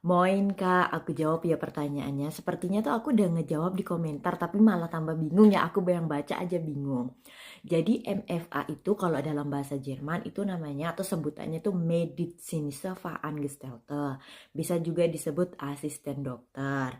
Moin Kak, aku jawab ya pertanyaannya. Sepertinya tuh aku udah ngejawab di komentar, tapi malah tambah bingung ya. Aku yang baca aja bingung. Jadi MFA itu kalau dalam bahasa Jerman itu namanya atau sebutannya tuh Medizinische Fachangestellte. Bisa juga disebut asisten dokter.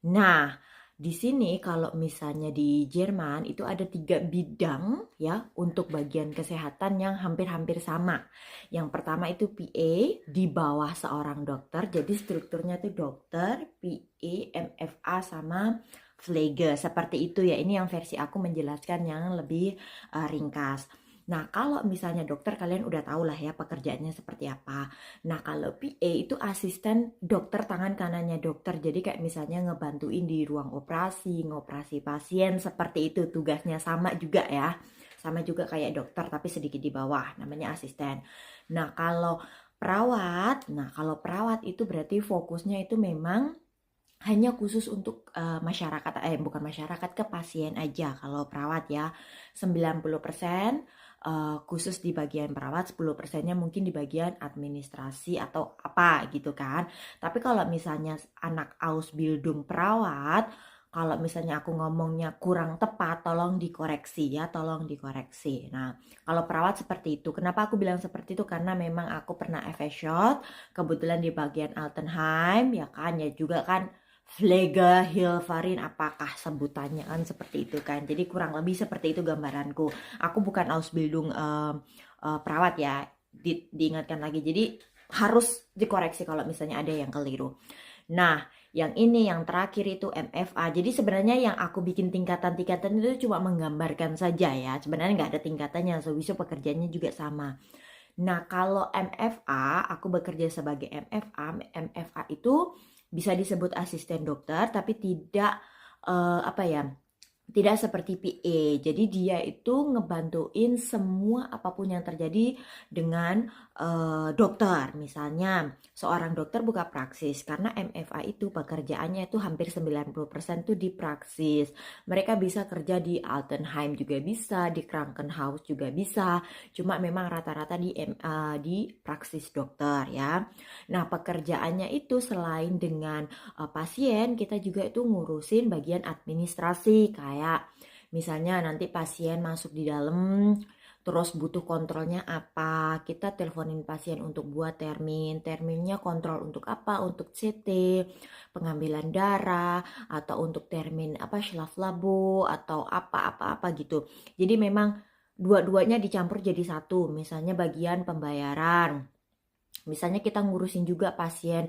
Nah, di sini kalau misalnya di Jerman itu ada 3 bidang ya untuk bagian kesehatan yang hampir-hampir sama. Yang pertama itu PA di bawah seorang dokter. Jadi strukturnya itu dokter, PA, MFA sama Pflege. Seperti itu ya. Ini yang versi aku menjelaskan yang lebih ringkas. Nah, kalau misalnya dokter kalian udah tahu lah ya pekerjaannya seperti apa. Nah, kalau PA itu asisten dokter tangan kanannya dokter. Jadi kayak misalnya ngebantuin di ruang operasi, ngoperasi pasien seperti itu tugasnya sama juga ya. Sama juga kayak dokter tapi sedikit di bawah, namanya asisten. Nah, kalau perawat itu berarti fokusnya itu memang hanya khusus untuk masyarakat, bukan masyarakat, ke pasien aja. Kalau perawat ya 90% khusus di bagian perawat, 10%-nya mungkin di bagian administrasi atau apa gitu kan. Tapi kalau misalnya anak Ausbildung perawat, kalau misalnya aku ngomongnya kurang tepat, tolong dikoreksi ya, tolong dikoreksi. Nah, kalau perawat seperti itu. Kenapa aku bilang seperti itu? Karena memang aku pernah FS-shot, kebetulan di bagian Altenheim, ya kan, ya juga kan Pflege, Hilvarin, apakah sebutannya kan seperti itu kan. Jadi kurang lebih seperti itu gambaranku. Aku bukan Ausbildung perawat ya, diingatkan lagi. Jadi harus dikoreksi kalau misalnya ada yang keliru. Nah, yang ini yang terakhir itu MFA. Jadi sebenarnya yang aku bikin tingkatan-tingkatan itu cuma menggambarkan saja ya. Sebenarnya nggak ada tingkatannya, sowieso pekerjaannya juga sama. Nah, kalau MFA, aku bekerja sebagai MFA. MFA itu bisa disebut asisten dokter, tapi tidak apa ya? Tidak seperti PA. Jadi dia itu ngebantuin semua apapun yang terjadi dengan dokter. Misalnya seorang dokter buka praksis karena MFA itu pekerjaannya itu hampir 90% tuh di praksis. Mereka bisa kerja di Altenheim juga bisa, di Krankenhaus juga bisa. Cuma memang rata-rata di praksis dokter ya. Nah, pekerjaannya itu selain dengan pasien, kita juga itu ngurusin bagian administrasi kayak misalnya nanti pasien masuk di dalam terus butuh kontrolnya apa, kita teleponin pasien untuk buat terminnya kontrol untuk apa, untuk CT, pengambilan darah, atau untuk termin apa, Schlaf Labo, atau apa-apa gitu. Jadi memang dua-duanya dicampur jadi satu, misalnya bagian pembayaran. Misalnya kita ngurusin juga pasien